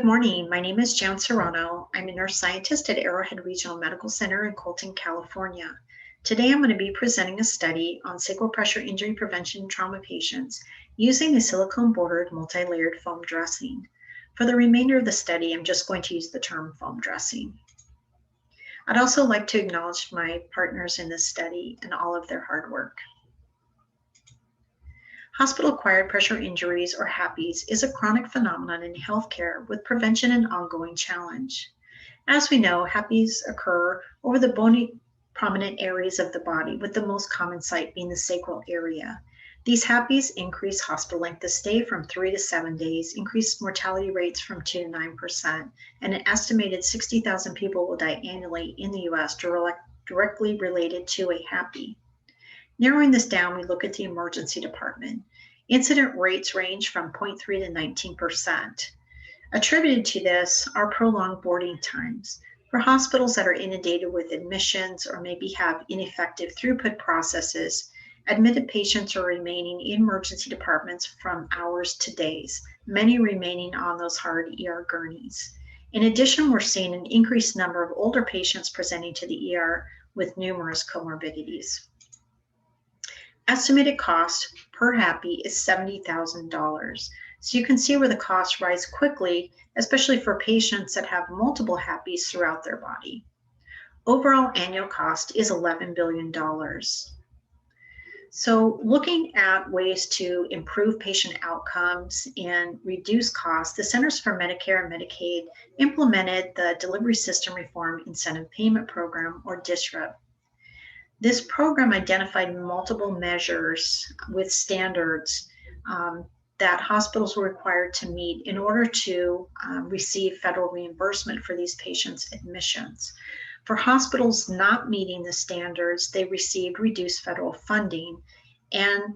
morning. My name is Jan Serrano. I'm a nurse scientist at Arrowhead Regional Medical Center in Colton, California. Today, I'm going to be presenting a study on sacral pressure injury prevention in trauma patients using a silicone-bordered multi-layered foam dressing. For the remainder of the study, I'm just going to use the term foam dressing. I'd also like to acknowledge my partners in this study and all of their hard work. Hospital-acquired pressure injuries, or HAPIs, is a chronic phenomenon in healthcare with prevention an ongoing challenge. As we know, HAPIs occur over the bony prominent areas of the body, with the most common site being the sacral area. These HAPIs increase hospital length of stay from 3 to 7 days, increase mortality rates from 2 to 9%, and an estimated 60,000 people will die annually in the U.S. directly related to a HAPI. Narrowing this down, we look at the emergency department. Incident rates range from 0.3 to 19%. Attributed to this are prolonged boarding times. For hospitals that are inundated with admissions or maybe have ineffective throughput processes, admitted patients are remaining in emergency departments from hours to days, many remaining on those hard ER gurneys. In addition, we're seeing an increased number of older patients presenting to the ER with numerous comorbidities. Estimated cost per HAPI is $70,000. So you can see where the costs rise quickly, especially for patients that have multiple HAPIs throughout their body. Overall annual cost is $11 billion. So looking at ways to improve patient outcomes and reduce costs, the Centers for Medicare and Medicaid implemented the Delivery System Reform Incentive Payment Program, or DSRIP. This program identified multiple measures with standards that hospitals were required to meet in order to receive federal reimbursement for these patients' admissions. For hospitals not meeting the standards, they received reduced federal funding and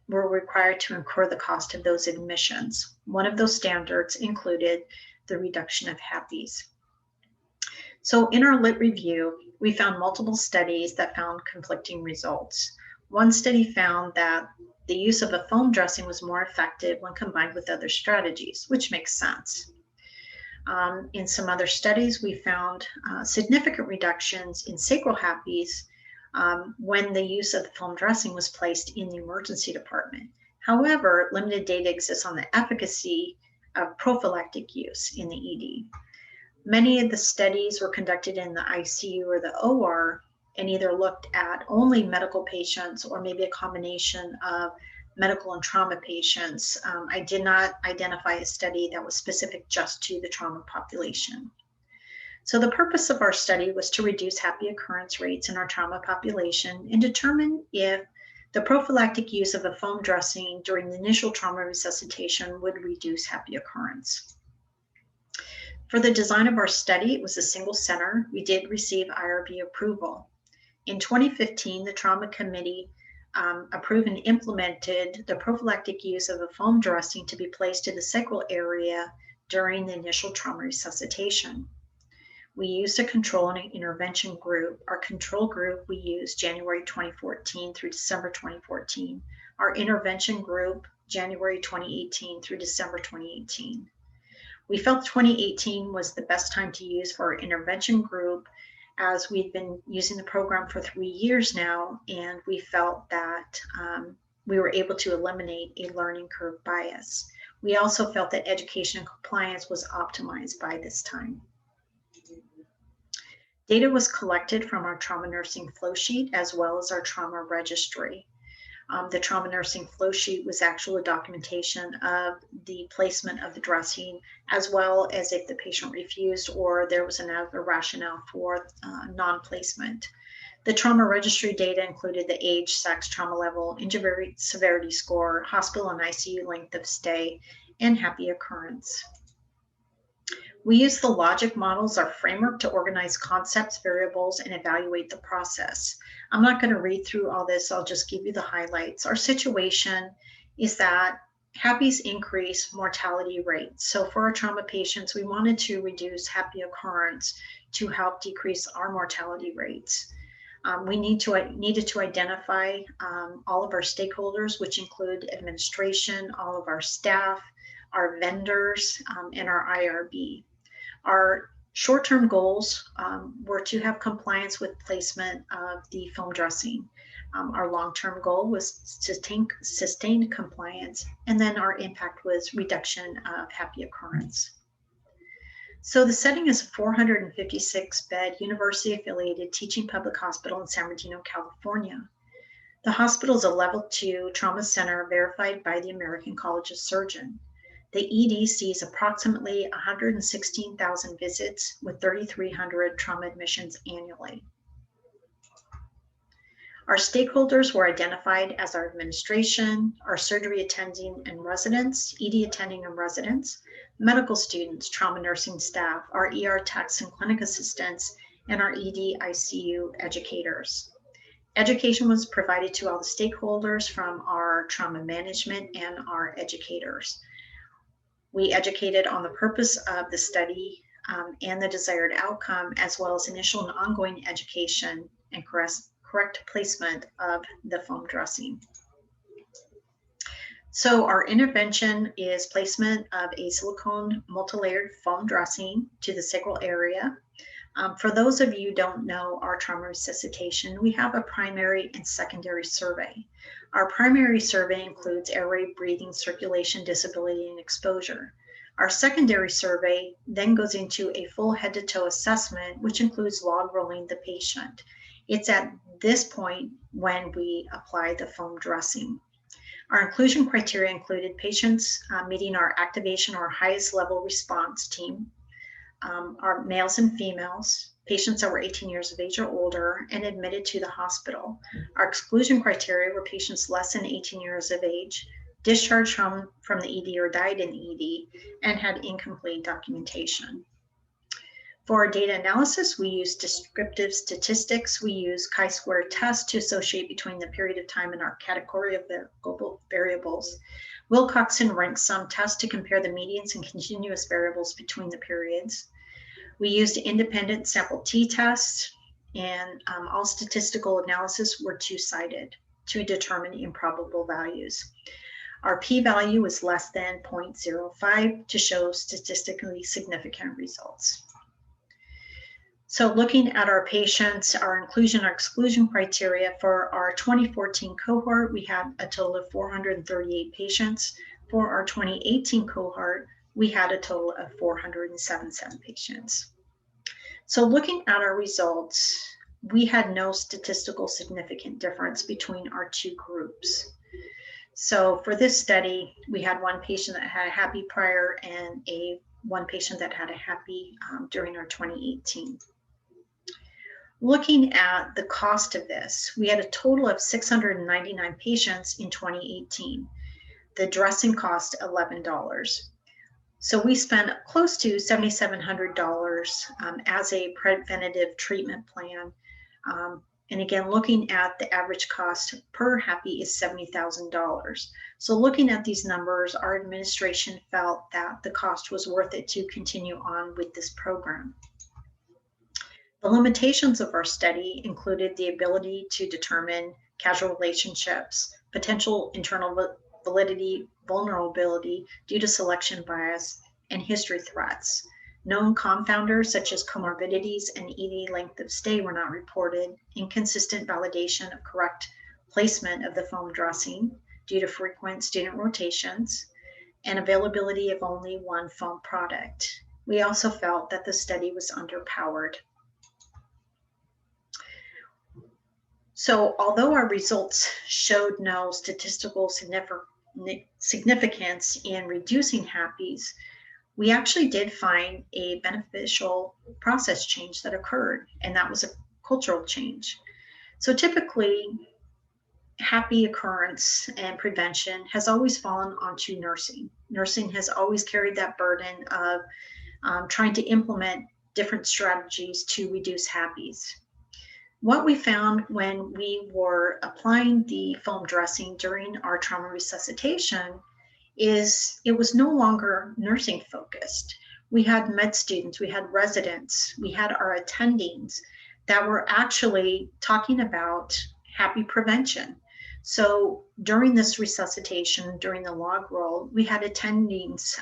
were required to incur the cost of those admissions. One of those standards included the reduction of HAPIs. So in our lit review, we found multiple studies that found conflicting results. One study found that the use of a foam dressing was more effective when combined with other strategies, which makes sense. In some other studies, we found significant reductions in sacral HAPIs when the use of the foam dressing was placed in the emergency department. However, limited data exists on the efficacy of prophylactic use in the ED. Many of the studies were conducted in the ICU or the OR and either looked at only medical patients or maybe a combination of medical and trauma patients. I did not identify a study that was specific just to the trauma population. So the purpose of our study was to reduce HAPI occurrence rates in our trauma population and determine if the prophylactic use of a foam dressing during the initial trauma resuscitation would reduce HAPI occurrence. For the design of our study, it was a single center. We did receive IRB approval. In 2015, the Trauma Committee approved and implemented the prophylactic use of a foam dressing to be placed in the sacral area during the initial trauma resuscitation. We used a control and an intervention group. Our control group we used January 2014 through December 2014. Our intervention group, January 2018 through December 2018. We felt 2018 was the best time to use for our intervention group, as we've been using the program for 3 years now, and we felt that we were able to eliminate a learning curve bias. We also felt that education and compliance was optimized by this time. Data was collected from our trauma nursing flow sheet as well as our trauma registry. The trauma nursing flow sheet was actual documentation of the placement of the dressing, as well as if the patient refused or there was another rationale for non-placement. The trauma registry data included the age, sex, trauma level, injury severity score, hospital and ICU length of stay, and HAPI occurrence. We use the logic models, our framework, to organize concepts, variables, and evaluate the process. I'm not going to read through all this. I'll just give you the highlights. Our situation is that HAPIs increase mortality rates. So for our trauma patients, we wanted to reduce HAPI occurrence to help decrease our mortality rates. We needed to identify all of our stakeholders, which include administration, all of our staff, our vendors, and our IRB. Our short-term goals were to have compliance with placement of the foam dressing. Our long-term goal was to sustain compliance, and then our impact was reduction of happy occurrence. So the setting is a 456-bed university-affiliated teaching public hospital in San Bernardino, California. The hospital is a level 2 trauma center verified by the American College of Surgeons. The ED sees approximately 116,000 visits with 3,300 trauma admissions annually. Our stakeholders were identified as our administration, our surgery attending and residents, ED attending and residents, medical students, trauma nursing staff, our ER techs and clinic assistants, and our ED ICU educators. Education was provided to all the stakeholders from our trauma management and our educators. We educated on the purpose of the study and the desired outcome, as well as initial and ongoing education and correct placement of the foam dressing. So our intervention is placement of a silicone multi-layered foam dressing to the sacral area. For those of you who don't know our trauma resuscitation, we have a primary and secondary survey. Our primary survey includes airway, breathing, circulation, disability, and exposure. Our secondary survey then goes into a full head-to-toe assessment, which includes log rolling the patient. It's at this point when we apply the foam dressing. Our inclusion criteria included patients meeting our activation or highest level response team, our males and females, patients that were 18 years of age or older and admitted to the hospital. Our exclusion criteria were patients less than 18 years of age, discharged from the ED or died in ED, and had incomplete documentation. For our data analysis, we use descriptive statistics. We use chi-square tests to associate between the period of time and our category of global variables. Wilcoxon rank sum test to compare the medians and continuous variables between the periods. We used independent sample t-tests, and all statistical analysis were two-sided to determine improbable values. Our p-value was less than 0.05 to show statistically significant results. So looking at our patients, our inclusion or exclusion criteria for our 2014 cohort, we had a total of 438 patients. For our 2018 cohort, we had a total of 477 patients. So looking at our results, we had no statistical significant difference between our two groups. So for this study, we had one patient that had a happy prior and one patient that had a happy during our 2018. Looking at the cost of this, we had a total of 699 patients in 2018. The dressing cost $11. So we spent close to $7,700 as a preventative treatment plan. And again, looking at the average cost per happy is $70,000. So looking at these numbers, our administration felt that the cost was worth it to continue on with this program. The limitations of our study included the ability to determine causal relationships, potential internal validity vulnerability due to selection bias, and history threats. Known confounders such as comorbidities and ED length of stay were not reported, inconsistent validation of correct placement of the foam dressing due to frequent student rotations, and availability of only one foam product. We also felt that the study was underpowered. So although our results showed no statistical significance in reducing happies, we actually did find a beneficial process change that occurred, and that was a cultural change. So typically, happy occurrence and prevention has always fallen onto nursing. Nursing has always carried that burden of trying to implement different strategies to reduce happies. What we found when we were applying the foam dressing during our trauma resuscitation is it was no longer nursing focused. We had med students, we had residents, we had our attendings that were actually talking about happy prevention. So during this resuscitation, during the log roll, we had attendings,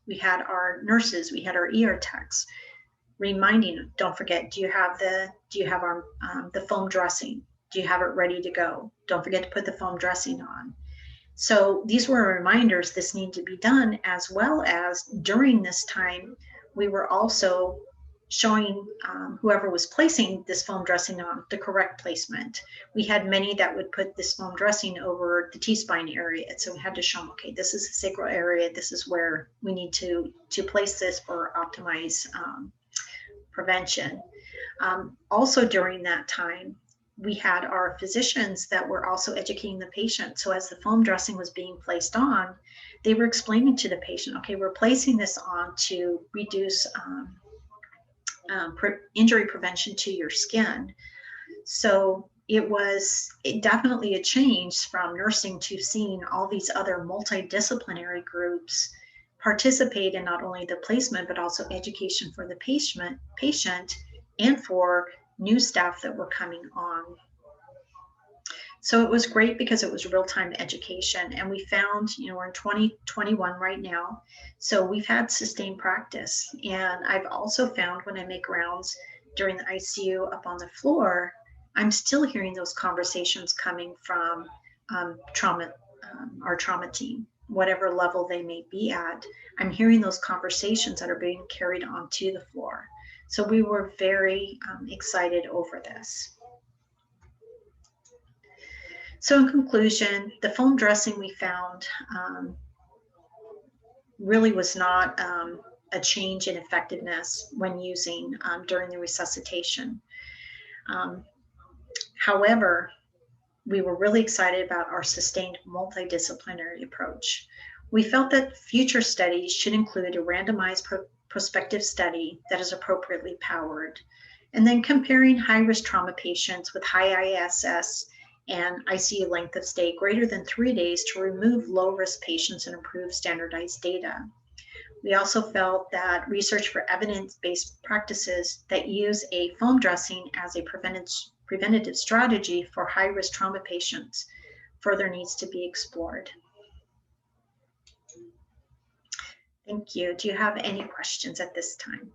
we had our nurses, we had our ER techs reminding, don't forget, do you have our the foam dressing? Do you have it ready to go? Don't forget to put the foam dressing on. So these were reminders this needed to be done, as well as during this time, we were also showing whoever was placing this foam dressing on the correct placement. We had many that would put this foam dressing over the T-spine area. So we had to show them, okay, this is the sacral area. This is where we need to place this for optimized prevention. Also during that time, we had our physicians that were also educating the patient. So as the foam dressing was being placed on, they were explaining to the patient, okay, we're placing this on to reduce injury prevention to your skin. So it definitely a change from nursing to seeing all these other multidisciplinary groups participate in not only the placement, but also education for the patient and for new staff that were coming on. So it was great because it was real-time education, and we found, we're in 2021 right now, so we've had sustained practice. And I've also found when I make rounds during the ICU up on the floor, I'm still hearing those conversations coming from our trauma team, whatever level they may be at. I'm hearing those conversations that are being carried onto the floor. So we were very excited over this. So in conclusion, the foam dressing we found really was not a change in effectiveness when using during the resuscitation. However, we were really excited about our sustained multidisciplinary approach. We felt that future studies should include a randomized prospective study that is appropriately powered, and then comparing high-risk trauma patients with high ISS and ICU length of stay greater than 3 days to remove low-risk patients and improve standardized data. We also felt that research for evidence-based practices that use a foam dressing as a preventative strategy for high-risk trauma patients further needs to be explored. Thank you. Do you have any questions at this time?